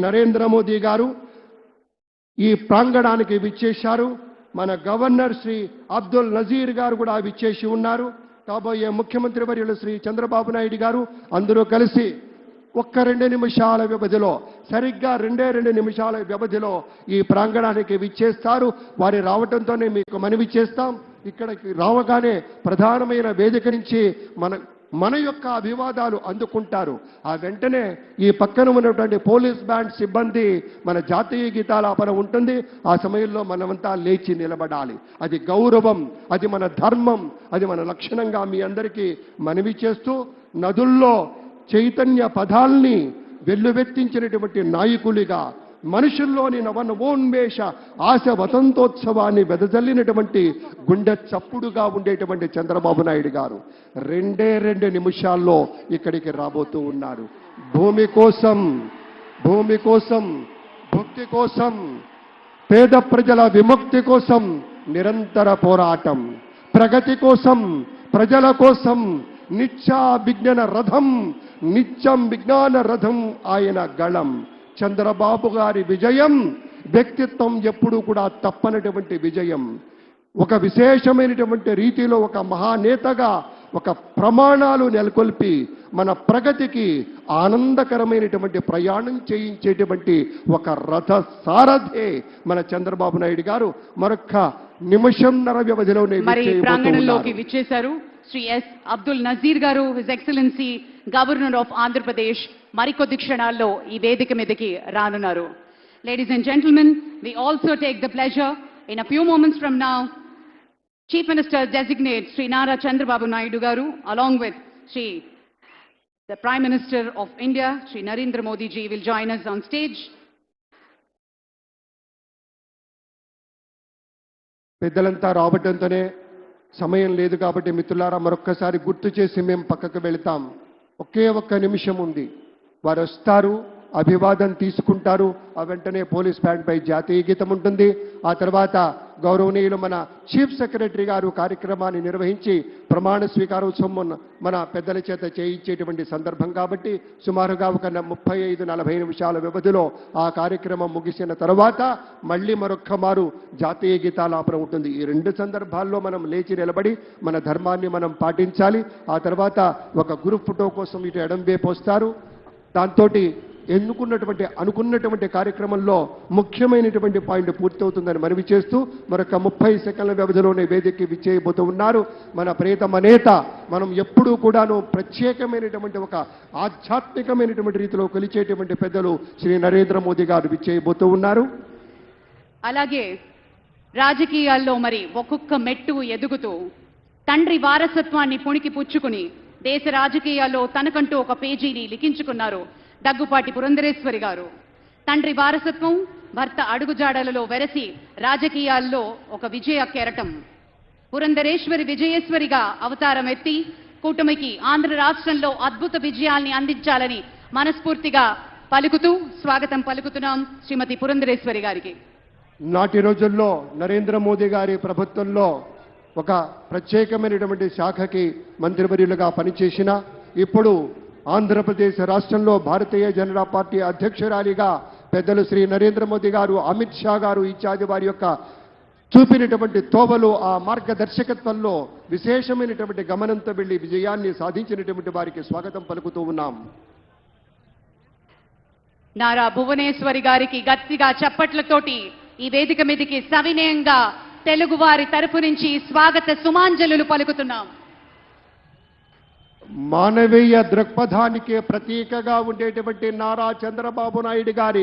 నరేంద్ర మోదీ గారు ఈ ప్రాంగణానికి విచ్చేశారు. మన గవర్నర్ శ్రీ అబ్దుల్ నజీర్ గారు కూడా విచ్చేసి ఉన్నారు. కాబోయే ముఖ్యమంత్రి వర్యులు శ్రీ చంద్రబాబు నాయుడు గారు అందరూ కలిసి ఒక్క 2 నిమిషాల వ్యవధిలో, సరిగ్గా 2 నిమిషాల వ్యవధిలో ఈ ప్రాంగణానికి విచ్చేస్తారు. వారి రావడంతోనే మీకు మనవి చేస్తాం. ఇక్కడికి రావగానే ప్రధానమైన వేదిక నుంచి మన యొక్క అభివాదాలు అందుకుంటారు. ఆ వెంటనే ఈ పక్కన ఉన్నటువంటి పోలీస్ బ్యాండ్ సిబ్బంది మన జాతీయ గీతాలాపన ఉంటుంది. ఆ సమయంలో మనమంతా లేచి నిలబడాలి. అది గౌరవం, అది మన ధర్మం, అది మన లక్షణంగా మీ అందరికీ మనవి చేస్తూ, నదుల్లో చైతన్య పదాల్ని వెల్లువెత్తించినటువంటి నాయకులుగా, మనుషుల్లోని నవనవోన్మేష ఆశ వసంతోత్సవాన్ని వెదజల్లినటువంటి గుండె చప్పుడుగా ఉండేటువంటి చంద్రబాబు నాయుడు గారు 2 నిమిషాల్లో ఇక్కడికి రాబోతూ ఉన్నారు. భూమి కోసం, భక్తి కోసం, పేద ప్రజల విముక్తి కోసం నిరంతర పోరాటం, ప్రగతి కోసం, ప్రజల కోసం నిత్యం విజ్ఞాన రథం ఆయన గళం. చంద్రబాబు గారి విజయం వ్యక్తిత్వం ఎప్పుడూ కూడా తప్పనటువంటి విజయం. ఒక విశేషమైనటువంటి రీతిలో ఒక మహానేతగా ఒక ప్రమాణాలు నెలకొల్పి మన ప్రగతికి ఆనందకరమైనటువంటి ప్రయాణం చేయించేటువంటి ఒక రథ సారథే మన చంద్రబాబు నాయుడు గారు. మరొక నిమిషంన్నర వ్యవధిలోనే ప్రాంగణంలోకి విచ్చేశారు శ్రీ ఎస్ అబ్దుల్ నజీర్ గారు, his excellency governor of Andhra Pradesh. మరికొద్ది క్షణాల్లో ఈ వేదిక మీదకి రానున్నారు. Ladies and gentlemen, we also take the pleasure in a few moments from now, Chief Minister Designate Sri Nara Chandrababu Naidu garu, along with the Prime Minister of India, Sri Narendra Modi ji, will join us on stage. పెద్దలంతా రావడంతోనే సమయం లేదు కాబట్టి మిత్రులారా మరొక్కసారి గుర్తు చేసి మేము పక్కకు వెళతాం. ఒకే ఒక్క నిమిషం ఉంది. వారు వస్తారు, అభివాదం తీసుకుంటారు. ఆ వెంటనే పోలీస్ బ్యాండ్ పై జాతీయ గీతం ఉంటుంది. ఆ తర్వాత గౌరవనీయులు మన చీఫ్ సెక్రటరీ గారు కార్యక్రమాన్ని నిర్వహించి ప్రమాణ స్వీకారోత్సవం మన పెద్దల చేత చేయించేటువంటి సందర్భం కాబట్టి సుమారుగా ఒక 35-40 నిమిషాల వ్యవధిలో ఆ కార్యక్రమం ముగిసిన తర్వాత మళ్ళీ మరొక్క మారు జాతీయ గీతాలాపన ఉంటుంది. ఈ 2 సందర్భాల్లో మనం లేచి నిలబడి మన ధర్మాన్ని మనం పాటించాలి. ఆ తర్వాత ఒక గ్రూప్ ఫోటో కోసం ఇటు ఎడం వైపు వస్తారు. దాంతో అనుకున్నటువంటి కార్యక్రమంలో ముఖ్యమైనటువంటి పాయింట్ పూర్తవుతుందని మనవి చేస్తూ మరొక 30 సెకండ్ల వ్యవధిలోనే వేదికకి విచ్చేయబోతూ ఉన్నారు మన ప్రియతమ నేత. మనం ఎప్పుడూ కూడాను ప్రత్యేకమైనటువంటి ఒక ఆధ్యాత్మికమైనటువంటి రీతిలో కొలిచేటువంటి పెద్దలు శ్రీ నరేంద్ర మోదీ గారు విచ్చేయబోతూ ఉన్నారు. అలాగే రాజకీయాల్లో మరి ఒక్కొక్క మెట్టు ఎదుగుతూ తండ్రి వారసత్వాన్ని పుణికి పుచ్చుకుని దేశ రాజకీయాల్లో తనకంటూ ఒక పేజీని లిఖించుకున్నారు దగ్గుపాటి పురంధరేశ్వరి గారు. తండ్రి వారసత్వం, భర్త అడుగుజాడలలో వెరసి రాజకీయాల్లో ఒక విజయ కెరటం. పురంధరేశ్వరి విజయేశ్వరిగా అవతారం ఎత్తి కూటమికి ఆంధ్ర రాష్ట్రంలో అద్భుత విజయాల్ని అందించాలని మనస్ఫూర్తిగా పలుకుతూ స్వాగతం పలుకుతున్నాం శ్రీమతి పురంధరేశ్వరి గారికి. నాటి రోజుల్లో నరేంద్ర మోదీ గారి ప్రభుత్వంలో ఒక ప్రత్యేకమైనటువంటి శాఖకి మంత్రివర్యులుగా పనిచేసిన, ఇప్పుడు ఆంధ్రప్రదేశ్ రాష్ట్రంలో భారతీయ జనతా పార్టీ అధ్యక్షురాలిగా పెద్దలు శ్రీ నరేంద్ర మోదీ గారు, అమిత్ షా గారు ఇత్యాది వారి యొక్క చూపినటువంటి తోవలు, ఆ మార్గదర్శకత్వంలో విశేషమైనటువంటి గమనంతో వెళ్లి విజయాన్ని సాధించినటువంటి వారికి స్వాగతం పలుకుతూ ఉన్నాం. నారా భువనేశ్వరి గారికి గట్టిగా చప్పట్లతోటి ఈ వేదిక మీదకి సవినయంగా తెలుగు వారి తరపు నుంచి స్వాగత సుమాంజలులు పలుకుతున్నాం. మానవీయ దృక్పథానికి ప్రతీకగా ఉండేటువంటి నారా చంద్రబాబు నాయుడు గారి